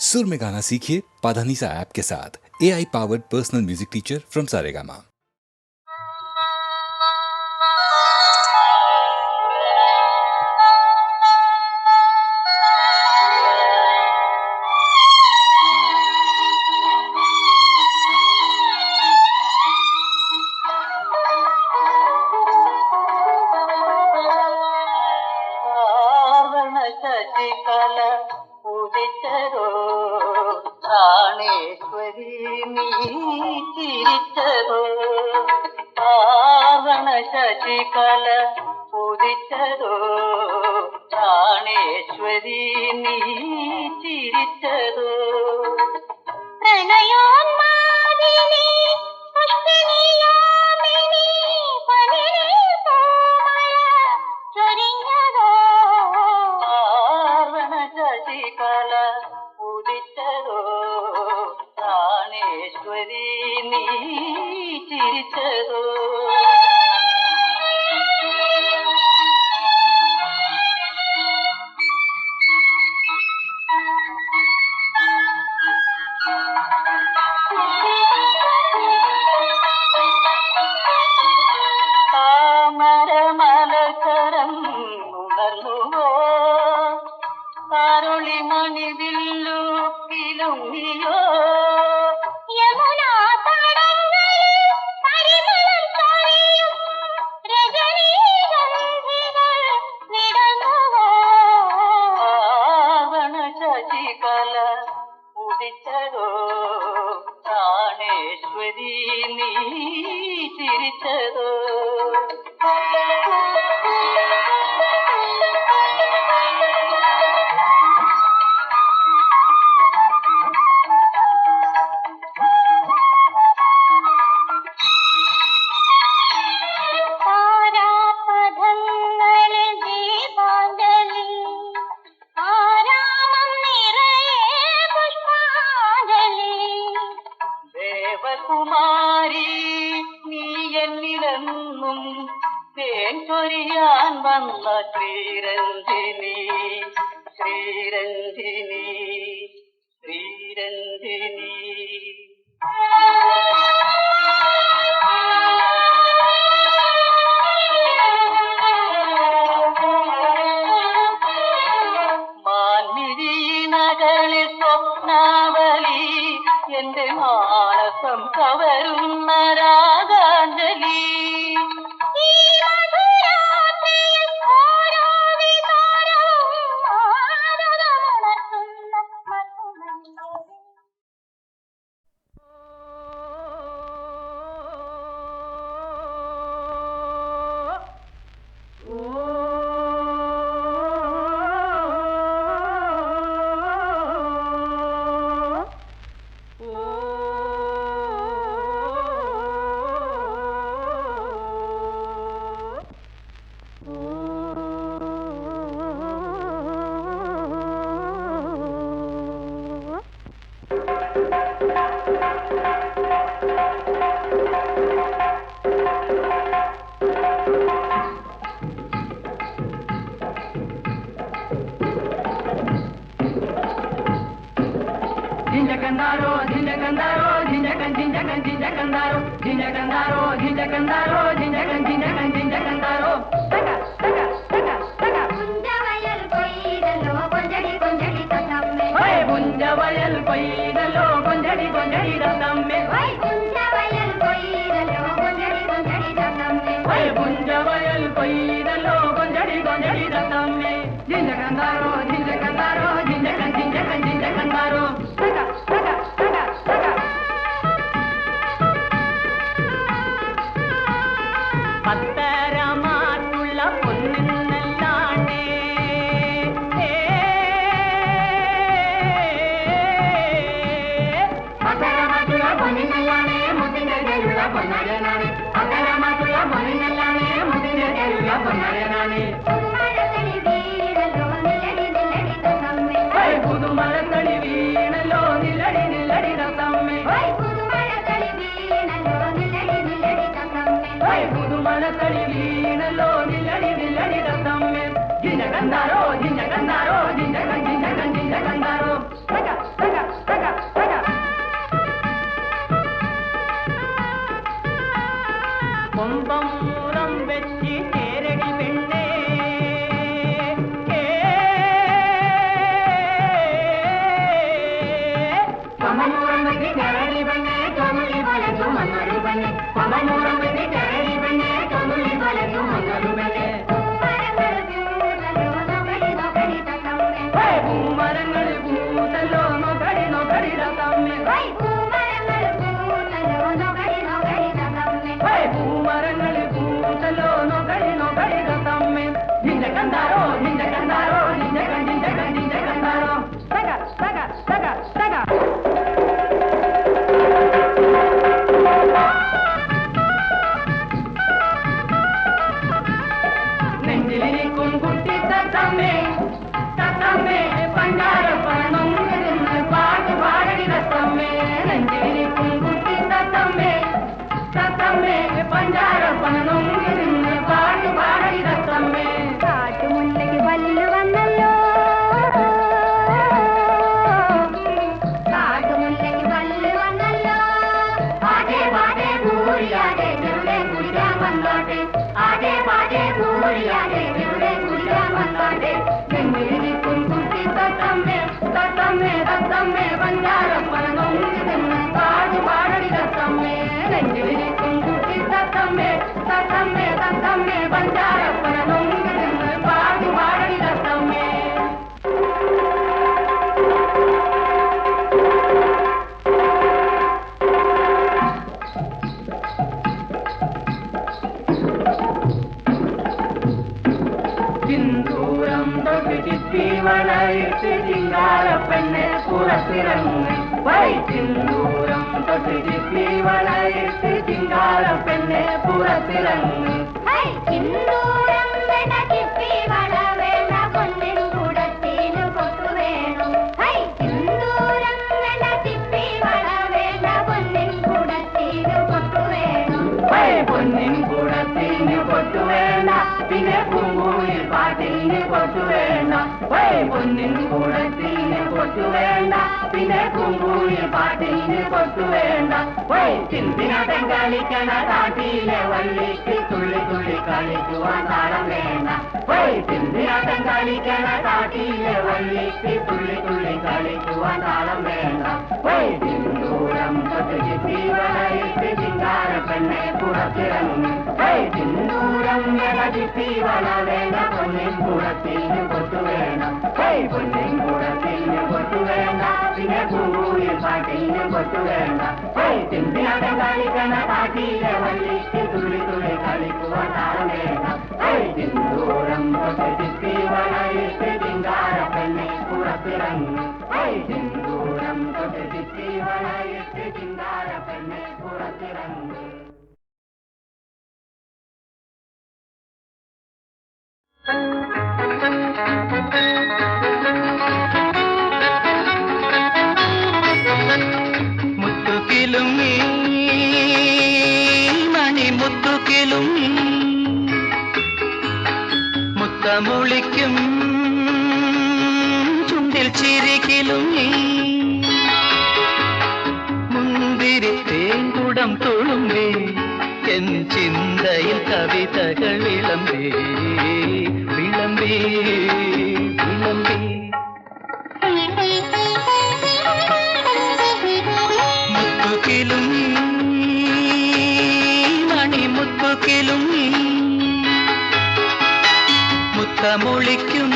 सुर में गाना सीखिए पाधानीसा ऐप के साथ। AI powered personal music teacher from Saregama. ശശികല ഉദിച്ചതോ പ്രാണേശ്വരി നീ ചിരിച്ചതോ പാവണ ശശികല ഉദിച്ചതോ പ്രാണേശ്വരി നീ ചിരിച്ചതോ പ്രണയോന്മാദിനി പുഷ്പിണിയാമിനി പനിനീർ പൂമഴ ചൊരിഞ്ഞതോ പാവണ ശശികല ഉദിച്ചതോ പ്രാണേശ്വരി നീ ചിരിച്ചതോ താമരമലകരം ഉണർന്നുവോ താരുളി മണിവില്ലു കിലുങ്ങിയോ യമുനാ തടങ്ങളിൽ പരിമളം ചൊരിയും രജനീഗന്ധികൾ വിടർന്നുവോ പാവണ ശശികല ഉദിച്ചതോ പ്രാണേശ്വരി നീ ചിരിച്ചതോ താരാപഥങ്ങളിൽ ദീപാഞ്ജലി ആരാമം നിറയെ പുഷ്പാഞ്ജലി ദേവകുമാരി നീ എന്നിലെന്നും തേൻ ചൊരിയാൻ വന്ന ശ്രീരഞ്ജിനി ശ്രീരഞ്ജിനി ശ്രീരഞ്ജിനി മാൻമിഴിനകളിൽ സ്വപ്നാവലി എന്റെ മാനസം കവരുന്ന രാഗാഞ്ജലി ഈ മധുരാത്രിയിൽ ഓരോ വികാരവും ആനന്ദമുണർത്തുന്ന മധുമഞ്ജരി జింజకందారో జింజకందారో జింజకం జింజకం జింజకందారో జింజకందారో జింజకందారో జింజకం జింజకం జింజకందారో తగ తగ తగ తగ പുഞ്ചവയൽ കൊയ്തല്ലോ കൊഞ്ചടി കൊഞ്ചടി തത്തമ്മേ హై పుంజవయల్ కొయ్యిదలో కొంజడి కొంజడి రతమ్మే ഓയ് പുഞ്ചവയൽ കൊയ്തല്ലോ കൊഞ്ചടി കൊഞ്ചടി തത്തമ്മേ హై పుంజవయల్ కొయ్యిదలో కొంజడి కొంజడి రతమ్మే జింజకందారో జింజకందారో జింజకం జింజకం జింజకందారో తగ తగ తగ తగ പത്തരമാറ്റുള്ള പൊന്നിന്നല്ലാണ്ടേ പത്തരമാറ്റുള്ള പൊന്നിനല്ലാണേ മുത്തിന്റെ കയ്യിലുള്ള പൊന്നരനാണ് പത്തരമാറ്റുള്ള പൊന്നിന്നല്ലാണ്ടേ മുത്തിന്റെ കയ്യിലുള്ള പൊന്നരനാണ് പുതുമഴത്തളി വീണല്ലോ നിലടി നിലടി തത്തമ്മേ ഹൈ പുതുമഴത്തടി വീണല്ലോ നില്ലടി നില്ലടി രസമ്മേ ഓയ് പുതുമഴത്തളി വീണല്ലോ നിലടി നിലടി തത്തമ്മേ ഹൈ പുതുമഴത്തടി വീണല്ലോ നില്ലടി നില്ലടി രസമ്മേ ജിഞ്ചകന്താരോ ജിഞ്ചകന്താരോ ജിഞ്ചകൻ ജിഞ്ചകൻ ജിഞ്ചകന്താരോ തക തക പെണ്ണെ കൊമ്പമൂറം പെണ്ണെ കേളി പെണ്ണെ തൊന്നുള്ളി വലയും മംഗളുമെന്നെ പൂമരങ്ങൾ പൂത്തല്ലോ നോക്കടി നോക്കടി രസമ്മേ പൂമരങ്ങൾ പൂത്തല്ലോ നോക്കടി നോക്കടി രസമ്മേ നിന്റെ കണ്ടാരോ നിന്റെ കണ്ടാരോ നിന്റെ കണ്ടിന്റെ കണ്ടിന്റെ കണ്ടാരോ സക സക സക സക നെഞ്ചിലിരിക്കും കുട്ടി തത്തമ്മേ തത്തമ്മേ പണ്ടാരപ്പണം പാട്ട് പാടടി തത്തമ്മേ നെഞ്ചിലിരിക്കും കുട്ടി തത്തമ്മേ തത്തമ്മേ പണ്ടാരപ്പണം പാട്ട് പാടടി തത്തമ്മേ കാട്ടുമുല്ലയ്ക്ക് പല്ല് വന്നല്ലോ കാട്ടുമുല്ലയ്ക്ക് പല്ല് വന്നല്ലോ ആടേ പാടേ പൂരിയാടേ ചെറുതെ കുടിക്കാൻ വന്നോട്ടെ ആടേ പാടേ പൂരിയാടേ ചെറുതെ കുടിക്കാൻ വന്നോട്ടെ നെഞ്ചിലിരിക്കും കുട്ടി തത്തമ്മേ തത്തമ്മേ തത്തമ്മേ പഞ്ചാരപ്പണം പാട്ട് പാടടി തത്തമ്മേ നെഞ്ചിലിരിക്കും കുട്ടി തത്തമ്മേ തത്തമ്മേ തത്തമ്മേ പഞ്ചാരപ്പണം പാട്ട് പാടടി തത്തമ്മേ സിന്ദൂരം തൊട്ട് ചിത്തി വളയിട്ട് ചിങ്കാരപ്പെണ്ണെ പുറത്തിറങ്ങി വൈ സിന്ദൂരം തൊട്ട് ചിത്തി വളയിട്ട് ചിങ്കാരപ്പെണ്ണെ പുറത്തിറങ്ങി സിന്ദൂരം വേണ്ട ചിപ്പി വള വേണ്ട പൊന്നിൻ കൂടത്തിന് പൊട്ടു വേണം സിന്ദൂരം വേണ്ട ചിപ്പി വള വേണ്ട പൊന്നിൻ കൂടത്തിന് പൊട്ടു വേണം പൊന്നിൻ കൂടത്തിന് പൊട്ടു വേണ്ട പിന്നെ പൂങ്കൂയിൽ പാട്ടിന് പൊട്ടു വേണ്ട പൊന്നിൻ കൂടത്തിന് പൊട്ടു വേണ്ട പിന്നെ പൂങ്കൂയിൽ പാട്ടിന് പൊട്ടു വേണ്ട ചിന്തിനടം കളിക്കണ കാട്ടിലെ വള്ളിക്ക് തുള്ളി തുള്ളി കളിക്കുവാൻ താളം വേണ്ട ചിന്തിനടം കളിക്കണ കാട്ടിലെ വള്ളിക്ക് തുള്ളി തുള്ളി കളിക്കുവാൻ താളം വേണ്ട സിന്ദൂരം തൊട്ട് ചിത്തി വളയിട്ട് ചിങ്കാരപ്പെണ്ണെ പുറത്തിറങ്ങി സിന്ദൂരം വേണ്ട ചിത്തി വള വേണ്ട പൊന്നിൻ കൂടത്തിന് പൊട്ടു വേണം പൊന്നിൻ കൂടത്തിന് പൊട്ടു വേണ്ട പിന്നെ പൂങ്കൂയിൽ പാട്ടിന് പൊട്ടു വേണ്ട ചിന്തിനടം കളിക്കണ കാട്ടിലെ വള്ളിക്ക് തുള്ളി തുള്ളി കളിക്കുവാൻ താളം വേണ്ട സിന്ദൂരം തൊട്ട് ചിത്തി വളയിട്ട് ചിങ്കാരപ്പെണ്ണെ പുറത്തിറങ്ങി സിന്ദൂരം തൊട്ട് ചിത്തി വളയിട്ട് ചിങ്കാരപ്പെണ്ണെ പുറത്തിറങ്ങി മുത്തുകിലുങ്ങി മണിമുത്തുകിലുങ്ങി മുത്തമുളിക്കും ചുണ്ടിൽ ചിരികിലുങ്ങി മുന്തിരി തേങ്കുടം തുളുമ്പി എൻ ചിന്തയിൽ കവിതകൾ വിളമ്പി വിളമ്പി വിളമ്പി മുത്തുകിലുങ്ങി മണിമുത്തുകിലുങ്ങി മുത്തമൊളിക്കും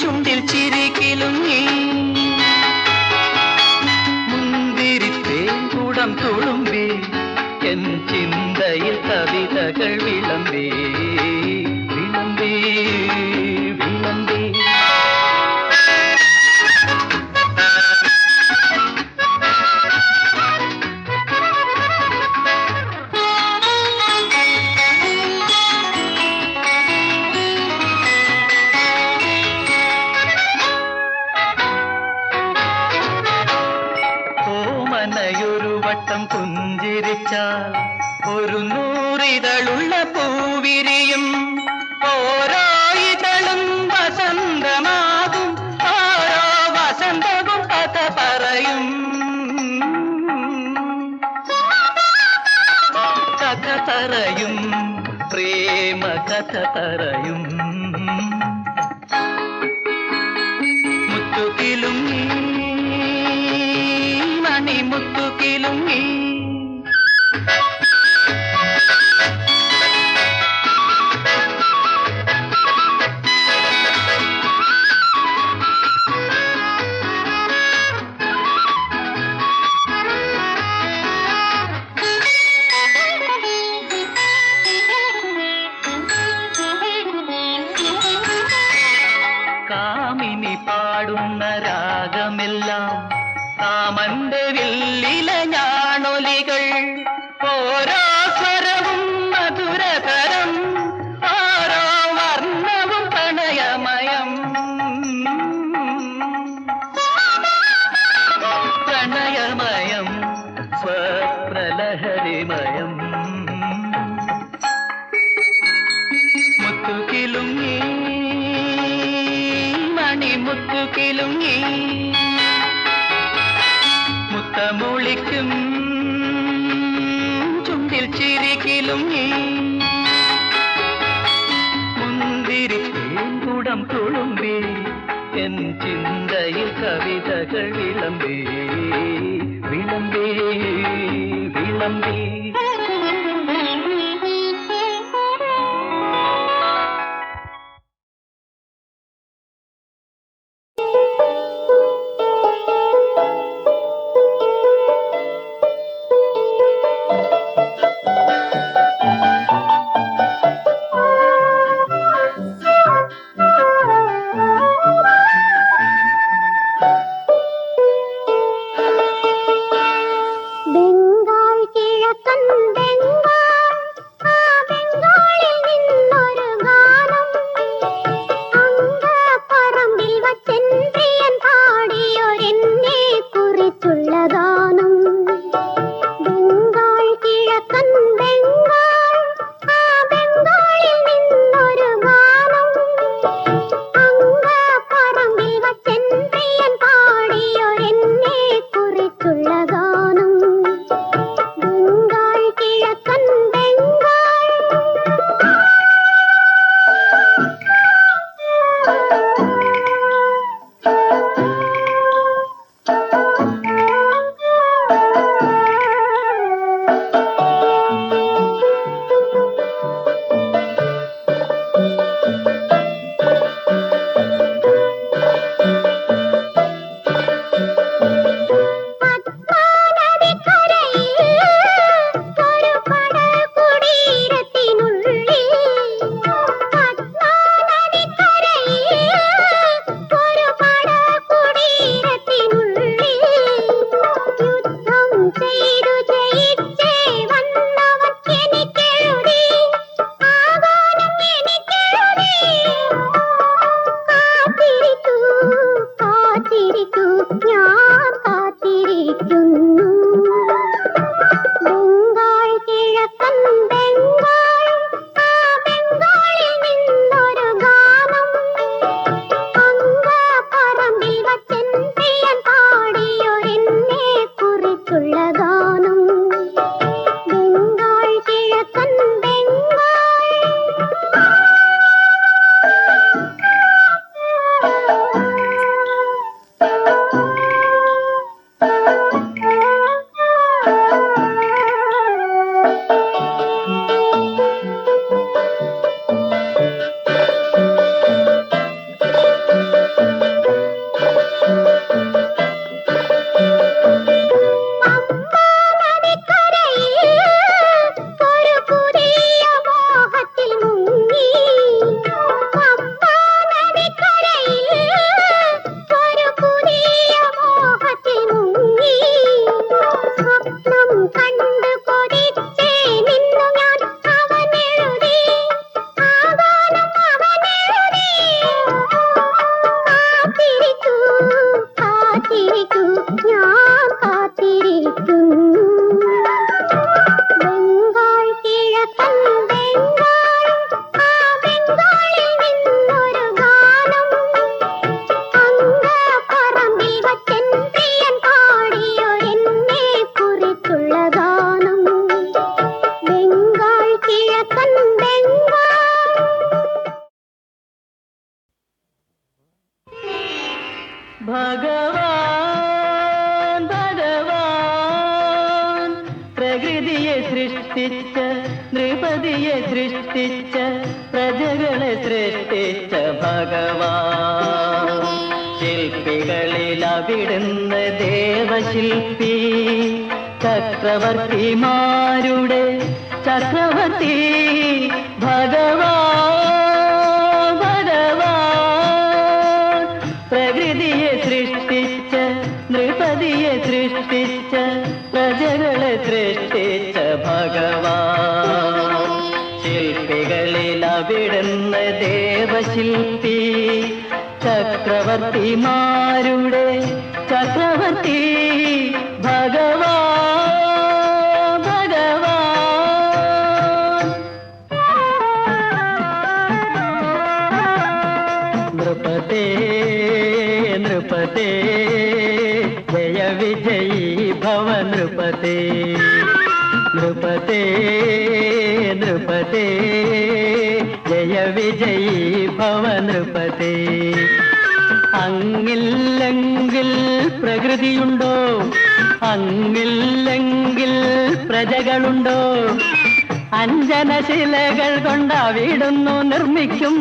ചുണ്ടിൽ ചിരികിലുങ്ങി മുന്തിരി തേങ്കുടം തുളുമ്പി എൻ ചിന്തയിൽ കവിതകൾ വിളമ്പി വിളമ്പി വിളമ്പി ഓമനയൊരു വട്ടം പുഞ്ചിരിച്ചാൽ ഒരു നൂറിതളുള്ള പൂവിരിയും ഓരോ ഇതളും വസന്തമാകും ഓരോ വസന്തവും കഥ പറയും കഥ പറയും പ്രേമ കഥ പറയും മുത്തുകിലുങ്ങി മണിമുത്തുകിലുങ്ങി രാഗമെല്ലാം കാമന്റെ വില്ലില ഞാണൊലികൾ ഓരോ സ്വരവും മധുരതരം ഓരോ വർണ്ണവും പ്രണയമയം പ്രണയമയം സ്വപ്രലഹരിമയം മുത്തുകിലുങ്ങി മണിമുത്തുകിലുങ്ങി മുത്തമൊളിക്കും ചുണ്ടിൽ ചിരികിലുങ്ങി മുന്തിരി തേൻകുടം തുളുമ്പി എൻ ചിന്തയിൽ കവിതകൾ വിളമ്പി വിളമ്പി വിളമ്പി ബംഗാൾ കിഴക്കൻ ബംഗാൾ ആ ബംഗാളിൽ നിന്നൊരു ഗാനം അങ്കപ്പറമ്പിൽ വച്ചെൻ പ്രിയൻ പാടിയൊരെന്നെ കുറിച്ചുള്ള ഗാനം ബംഗാൾ കിഴക്കൻ ബംഗാൾ ആ ബംഗാളിൽ നിന്നൊരു ഗാനം അങ്കപ്പറമ്പിൽ വച്ചെൻ പ്രിയൻ പാടിയൊരെന്നെ കുറിച്ചുള്ള ഗാനം ബംഗാൾ കിഴക്കൻ ബംഗാൾ ഞാൻ കാത്തിരിക്കുന്നു ബംഗാൾ കിഴക്കൻ ബംഗാൾ ആ ബംഗാളിൽ നിന്നൊരു ഗാനം അങ്കപ്പറമ്പിൽ വച്ചെൻ പ്രിയൻ പാടിയൊരെന്നെ കുറിച്ചുള്ള ഗാനം ബംഗാൾ കിഴക്കൻ ബംഗാൾ ഭഗവാൻ ഭഗവാൻ പ്രകൃതിയെ സൃഷ്ടിച്ച നൃപതിയെ സൃഷ്ടിച്ച പ്രജകളെ സൃഷ്ടിച്ച ഭഗവാൻ ശില്പികളിൽ അവിടുന്ന് ദേവശില്പി ചക്രവർത്തിമാരുടെ ചക്രവർത്തി ഭഗവാൻ ഭഗവാൻ പ്രകൃതിയെ സൃഷ്ടി ദേവശില്പി ചക്രവർത്തിമാരുടെ ചക്രവർത്തി ഭഗവാൻ ഭഗവാൻ നൃപതേ നൃപതേ ജയ വിജയീ ഭവ നൃപതേ നൃപതേ നൃപതേ ജയ വിജയീ ഭവ നൃപതേ അങ്ങില്ലെങ്കിൽ പ്രകൃതിയുണ്ടോ അങ്ങില്ലെങ്കിൽ പ്രജകളുണ്ടോ അഞ്ജനശിലകൾ കൊണ്ടവിടുന്നു നിർമ്മിക്കും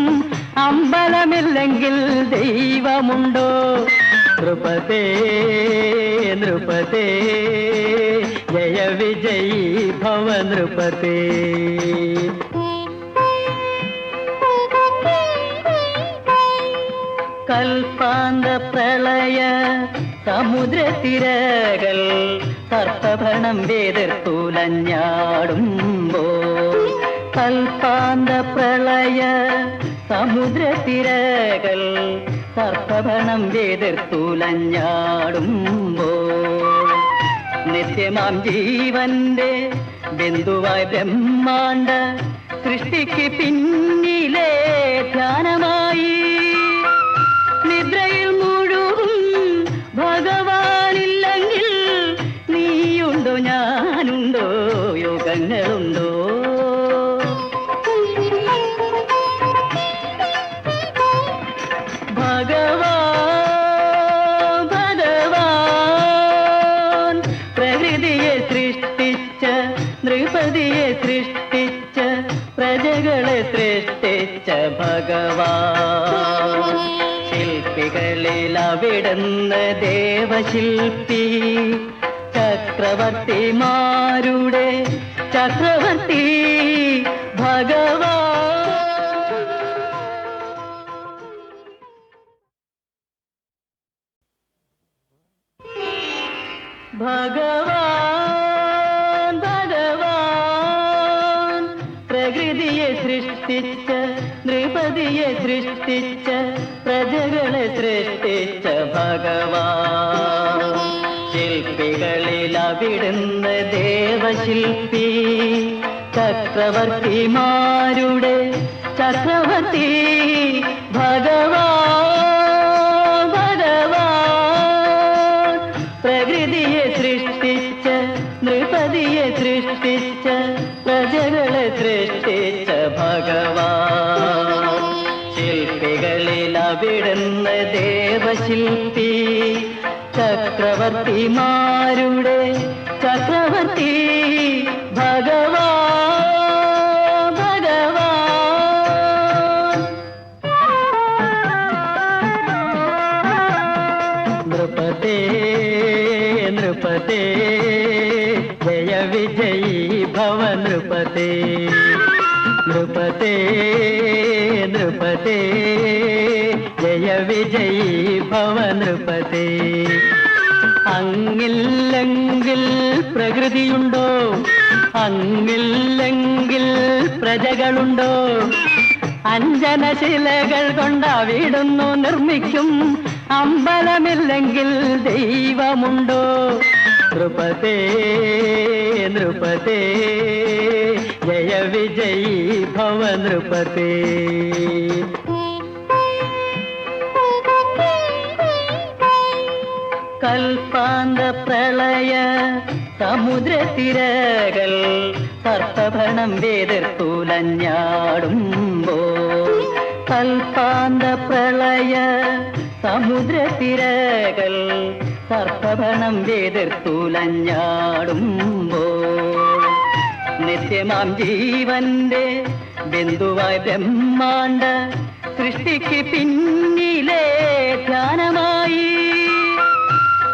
അമ്പലമില്ലെങ്കിൽ ദൈവമുണ്ടോ നൃപതേ നൃപതേ ജയ വിജയീ ഭവ നൃപതേ കൽപ്പാന്ത പ്രളയ സമുദ്രത്തിരകൾ സർപ്പഭണം വേതിർത്തുലഞ്ഞാടുമ്പോൾ കൽപ്പാന്ത പ്രളയ സമുദ്രത്തിരകൾ സർപ്പഭണം വേതിർത്തുലഞ്ഞാടുമ്പോൾ നിത്യമാം ജീവന്റെ ബിന്ദുവായി ബ്രഹ്മാണ്ട സൃഷ്ടിക്ക് പിന്നിലെ ധ്യാനമായി നിദ്രയിൽ മുഴുകും ഭഗവാനില്ലെങ്കിൽ നീയുണ്ടോ ഞാനുണ്ടോ യോഗങ്ങളുണ്ടോ ഭഗവാൻ ഭഗവാൻ പ്രകൃതിയെ സൃഷ്ടിച്ച നൃപതിയെ സൃഷ്ടിച്ച പ്രജകളെ സൃഷ്ടിച്ച ഭഗവാൻ ശില്പികളിൽ അവിടുന്ന് ദേവശില്പി ചക്രവർത്തിമാരുടെ ചക്രവർത്തി ഭഗവാൻ ഭഗവാൻ ഭഗവാൻ പ്രകൃതിയെ സൃഷ്ടിച്ച നൃപതിയെ സൃഷ്ടിച്ച പ്രജകളെ സൃഷ്ടിച്ച ഭഗവാൻ ശില്പികളിൽ അവിടുന്ന് ദേവശില്പി ചക്രവർത്തിമാരുടെ ചക്രവർത്തി ഭഗവാൻ ഭഗവാൻ പ്രകൃതിയെ സൃഷ്ടിച്ച നൃപതിയെ സൃഷ്ടിച്ച പ്രജകളെ സൃഷ്ടിച്ച ഭഗവാൻ ശില്പികളിൽ അവിടുന്ന് ദേവശില്പി ചക്രവർത്തിമാരുടെ ചക്രവർത്തി ഭഗവാൻ ഭഗവാൻ നൃപതേ നൃപതേ ജയ വിജയീ ഭവ നൃപതേ നൃപതേ നൃപതേ ജയ വിജയീ ഭവ നൃപതേ അങ്ങില്ലെങ്കിൽ പ്രകൃതിയുണ്ടോ അങ്ങില്ലെങ്കിൽ പ്രജകളുണ്ടോ അഞ്ജനശിലകൾ കൊണ്ടവിടുന്നു നിർമ്മിക്കും അമ്പലമില്ലെങ്കിൽ ദൈവമുണ്ടോ നൃപതേ നൃപതേ ജയ വിജയീ ഭവ നൃപതേ കൽപ്പാന്ത പ്രളയ സമുദ്രത്തിരകൾ സർപ്പഭണം വേതിർത്തുലഞ്ഞാടുമ്പോൾ കൽപ്പാന്ത പ്രളയ സമുദ്രത്തിരകൾ സർപ്പഭണം വേതിർത്തുലഞ്ഞാടുമ്പോൾ നിത്യമാം ജീവന്റെ ബിന്ദുവായി ബ്രഹ്മാണ്ട സൃഷ്ടിക്ക് പിന്നിലെ ധ്യാനമായി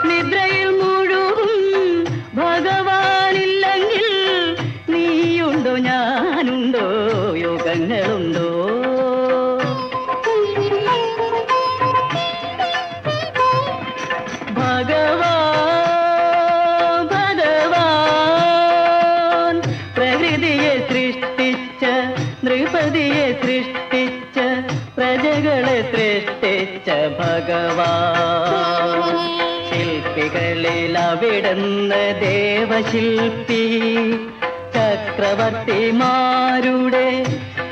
നിദ്രയിൽ മുഴുകും ഭഗവാനില്ലെങ്കിൽ നീയുണ്ടോ ഞാനുണ്ടോ യോഗങ്ങളുണ്ടോ ഭഗവാൻ ഭഗവാൻ പ്രകൃതിയെ സൃഷ്ടിച്ച നൃപതിയെ സൃഷ്ടിച്ച പ്രജ ഭഗവാൻ. ശില്പികളിൽ അവിടുന്ന് ദേവശില്പി, ചക്രവർത്തിമാരുടെ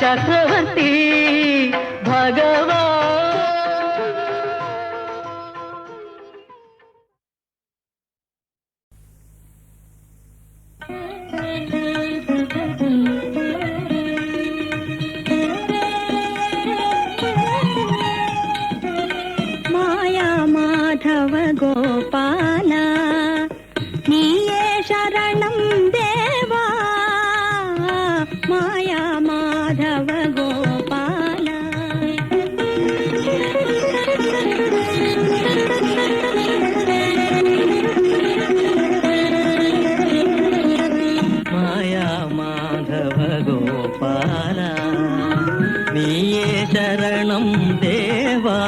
ചക്രവർത്തി ഭഗവാൻ. മായാമാധവ ഗോപാല നീയേ ശരണം ദേവാ, മായാമാധവ ഗോപാല. മായാമാധവ ഗോപാല നീയേ ശരണം ദേവാ,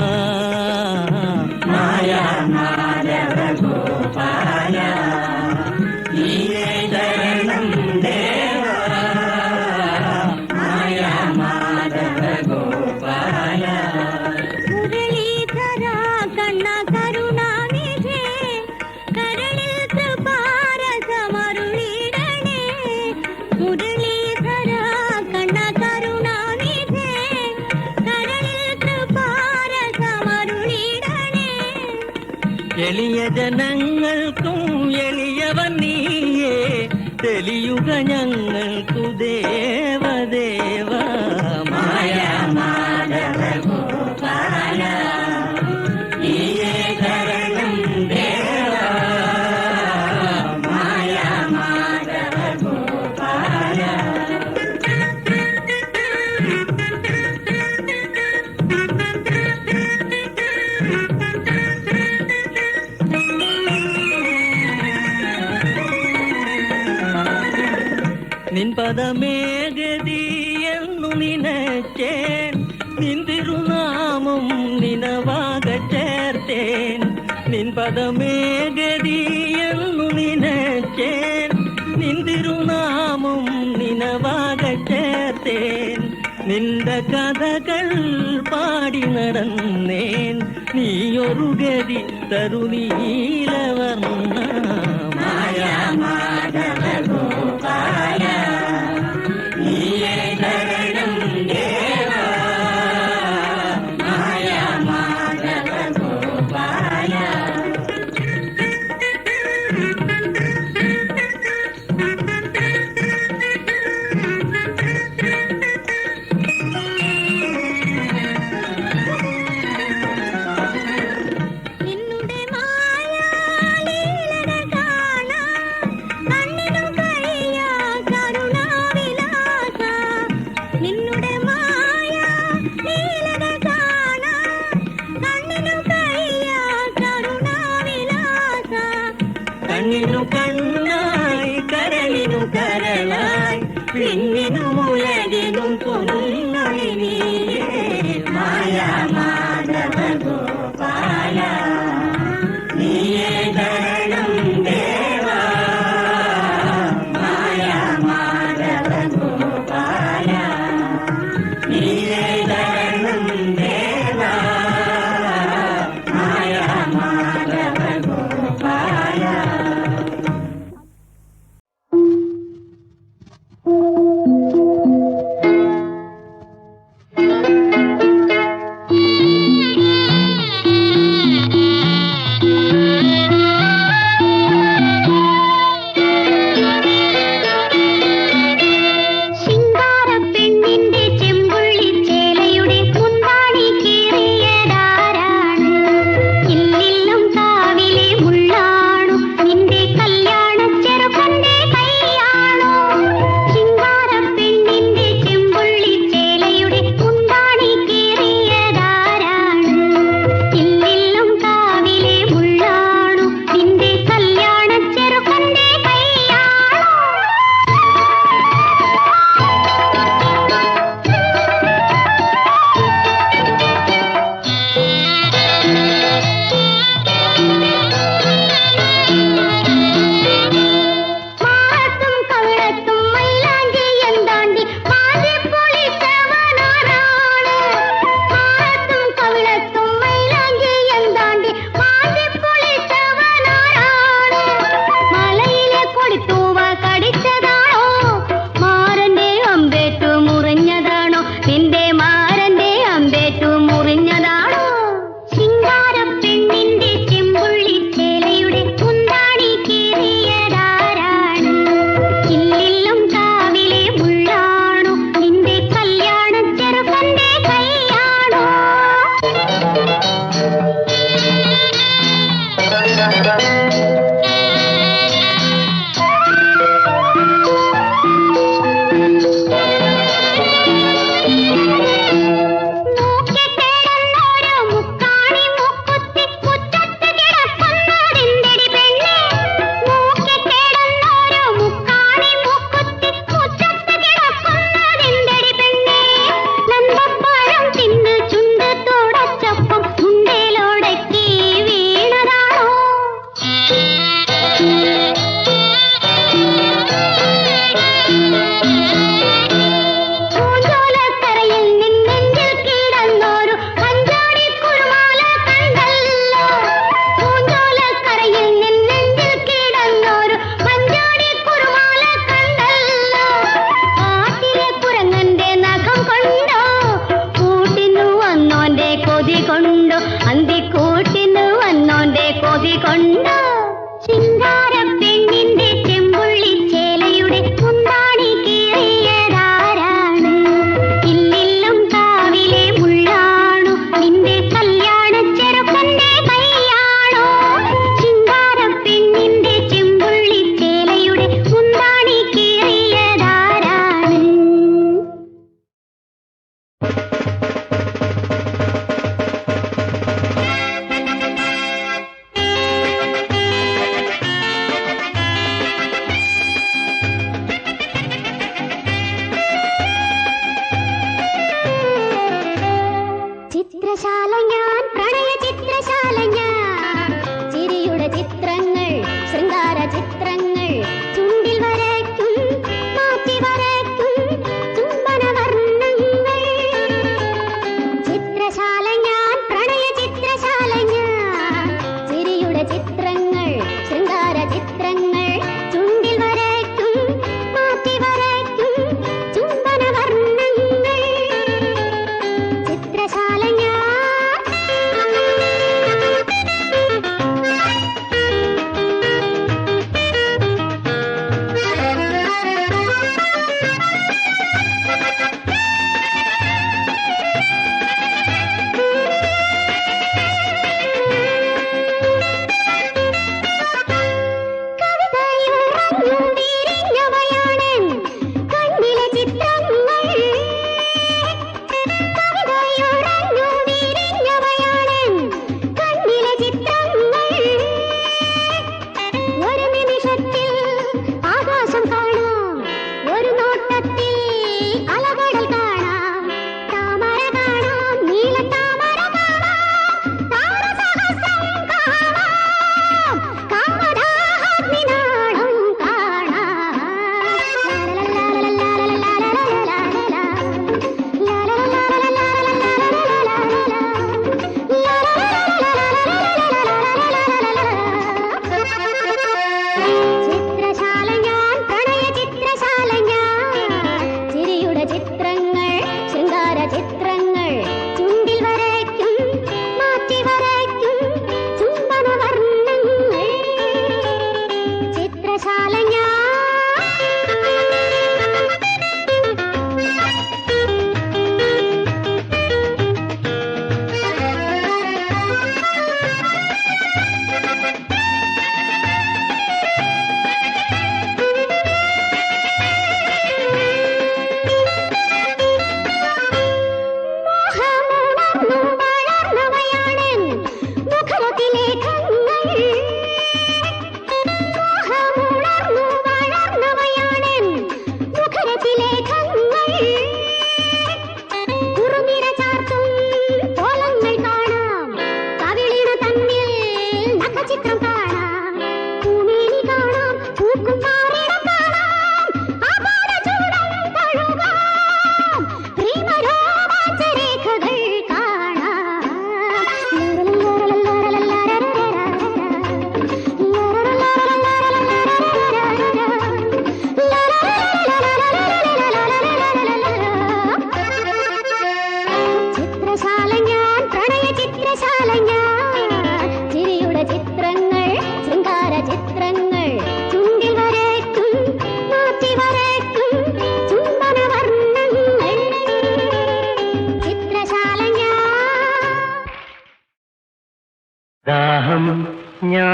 മായാമാധവ ഗോപാല നീയേ ശരണം ദേവാ, മായാമാധവ ഗോപാല. മുരളീധര കണ്ണ കരുണാനിധേ, കരളിൽ കൃപാരസമരുളിടണേ. മുരളീധര കണ്ണ കരുണാനിധേ, കരളിൽ കൃപാരസമരുളിടണേ. എളിയ ജനങ്ങൾക്കും എളിയവൻ നീയേ, തെളിയുക ഞങ്ങൾക്കു ദേവദേവ, മായാമാധവ ഗോപാല നീയേ ശരണം ദേവാ, മായാമാധവ ഗോപാല. നിൻ പദമേഗതിയെന്നു നിനച്ചേൻ, നിൻ തിരുനാമം നിനവാക ചേർത്തേൻ. നിൻ പദമേഗതിയെന്നു നിനച്ചേൻ, നിൻ തിരുനാമം നിനവാക ചേർത്തേൻ. നിന്റെ കഥകൾ പാടി നടന്നേൻ, നീയൊരു ഗതി തരുനീലവർണ്ണ, മായാമാധവ ഗോപാല നീയേ ശരണം ദേവാ, മായാമാധവ ഗോപാല. നിന്നുടെ മായാലീലകൾ കാണാൻ കണ്ണിനും കഴിയാ കരുണാവിലാസ. നിന്നുടെ മായാലീലകൾ കാണാൻ കണ്ണിനും കഴിയാ കരുണാവിലാസ. കണ്ണിനു കണ്ണായി കരളിനു കരളായി, പിന്നിനു മുലകിനും പൊന്നൊളി നീയേ, മായാമാധവ ഗോപാല നീയേ ശരണം ദേവാ, മായാമാധവ ഗോപാല നീയേ ശരണം ദേവാ, മായാമാധവ ഗോപാല.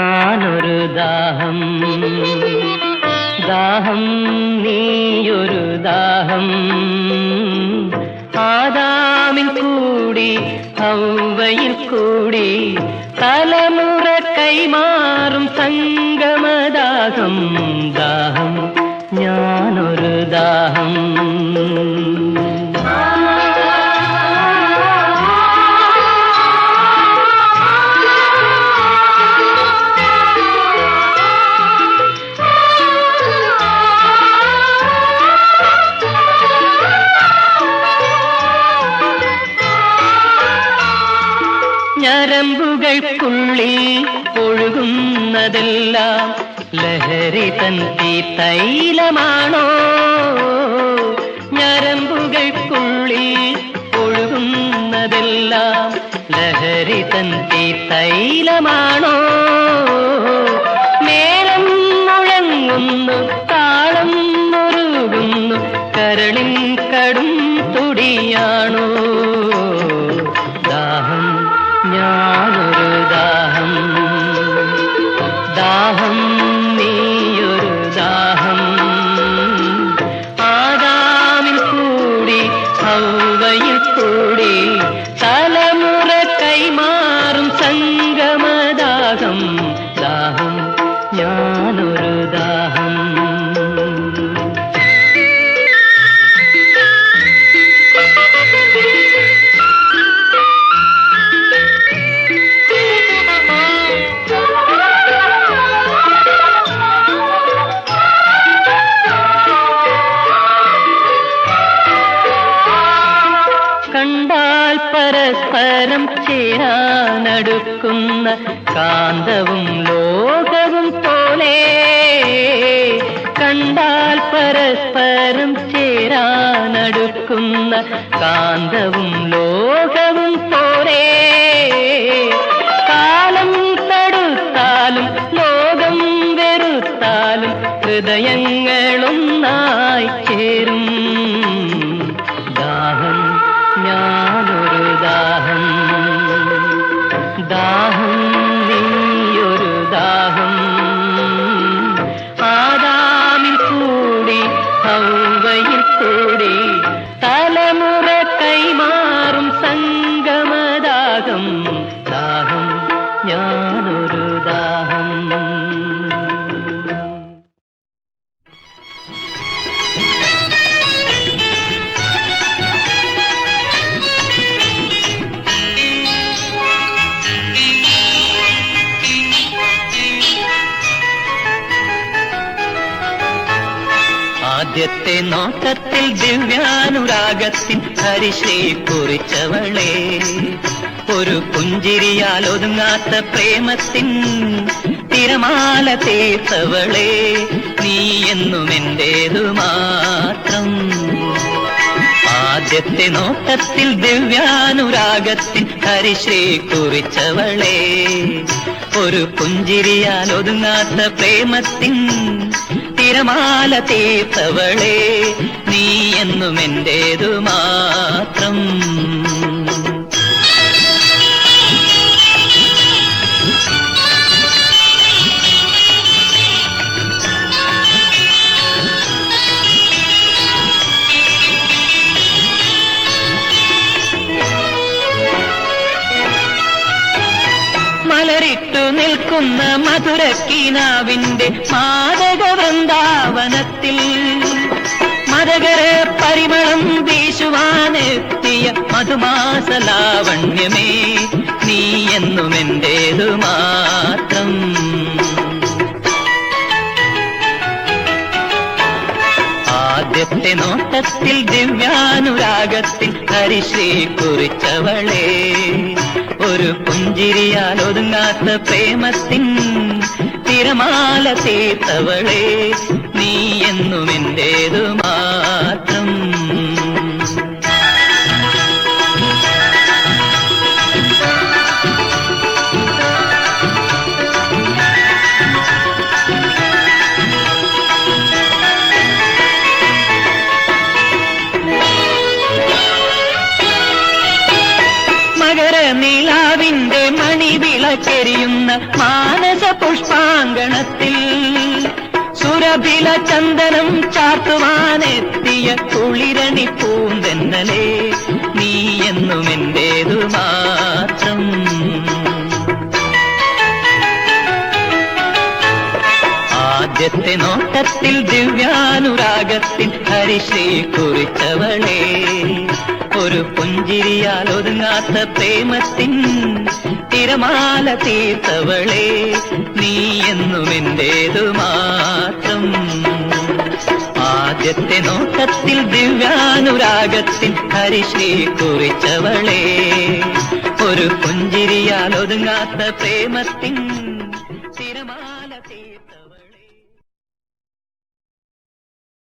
ഞാനൊരു ദാഹം ദാഹം നീയൊരു ദാഹം ആദാമിൽ കൂടി ഹവ്വയിൽ കൂടി തലമുറ കൈമാറും സംഗമദാഹം ദാഹം ഞാനൊരു ദാഹം ഞരമ്പുകൾക്കുള്ളിൽ ഒഴുകുന്നതെല്ലാം ലഹരി തൻ തൈലമാണോ ഞരമ്പുകൾക്കുള്ളിൽ ഒഴുകുന്നതെല്ലാം ലഹരി തൻ തൈലമാണോ മേളം മുഴങ്ങുന്നു താളം മുറുകുന്നു കരളിൻ കടും തുടിയാണോ ദാഹം ഞാനൊരു ദാഹം ദാഹം നീയൊരു ദാഹം ആദാമിൽ കൂടി ഹവ്വയിൽ കൂടി തലമുറ കൈമാറും സംഗമദാഹം ദാഹം ഞാനൊരു ദാഹം കണ്ടാൽ പരസ്പരം ചേരാനടുക്കുന്ന കാന്തവും ലോകവും പോലെ കണ്ടാൽ പരസ്പരം ചേരാനടുക്കുന്ന കാന്തവും ലോകവും പോലെ കാലം തടുത്താലും ലോകം വെറുത്താലും ഹൃദയങ്ങളൊന്നായി ചേരും ദാഹം ഞാനൊരു ദാഹം ദാഹം നീയൊരു ദാഹം ആദാമിൽ കൂടി ഹവ്വയിൽ കൂടി തലമുറ കൈമാറും സംഗമദാഹം ദാഹം ഞാനൊരു ദാഹം ആദ്യത്തെ നോട്ടത്തിൽ ദിവ്യാനുരാഗത്തിൻ ഹരിശ്രീ കുറിച്ചവളെ ഒരു പുഞ്ചിരിയാൽ ഒതുങ്ങാത്ത പ്രേമത്തിൻ തിരമാല തീർത്തവളെ നീ എന്നും എന്റേതു മാത്രം ആദ്യത്തെ നോട്ടത്തിൽ ദിവ്യാനുരാഗത്തിൻ ഹരിശ്രീ കുറിച്ചവളെ ഒരു പുഞ്ചിരിയാൽ ഒതുങ്ങാത്ത പ്രേമത്തിൻ തിരമാല തീർത്തവളെ നീ എന്നും എന്റേതു മാത്രം മലരിട്ടു നിൽക്കുന്ന മധുരക്കിനാവിന്റെ മാദക വൃന്ദാവനത്തിൽ മതകര പരിമളം വീശുവാനെത്തിയ മധുമാസലാവണ്യമേ നീ എന്നും എന്റേതു മാത്രം ആദ്യത്തെ നോട്ടത്തിൽ ദിവ്യാനുരാഗത്തിൽ ഹരിശ്രീ കുറിച്ചവളെ ഒരു പുഞ്ചിരിയാൽ ഒതുങ്ങാത്ത പ്രേമത്തിൻ തിരമാല തീർത്തവളെ നീ എന്നും എന്റേതു മാത്രം നീലാവിന്റെ മണിവിളക്കെരിയുന്ന മാനസ പുഷ്പ ചന്ദനത്തിൽ സുരഭില ചന്ദനം ചാത്തുവാനെത്തിയ കുളിരണി പൂന്തെന്നലേ നീ എന്നും എന്റേതു മാത്രം. ആദ്യത്തെ നോട്ടത്തിൽ ദിവ്യാനുരാഗത്തിൻ ഹരിശ്രീ കുറിച്ചവളെ, ഒരു പുഞ്ചിരിയാൽ ഒതുങ്ങാത്ത പ്രേമത്തിൻ തിരമാല തീർത്തവളെ നീ എന്നും എന്റേതു മാത്രം. ആദ്യത്തെ നോട്ടത്തിൽ ദിവ്യാനുരാഗത്തിൻ ഹരിശ്രീ കുറിച്ചവളെ, ഒരു പുഞ്ചിരിയാൽ ഒതുങ്ങാത്ത പ്രേമത്തിൻ തിരമാല തീർത്തവളെ.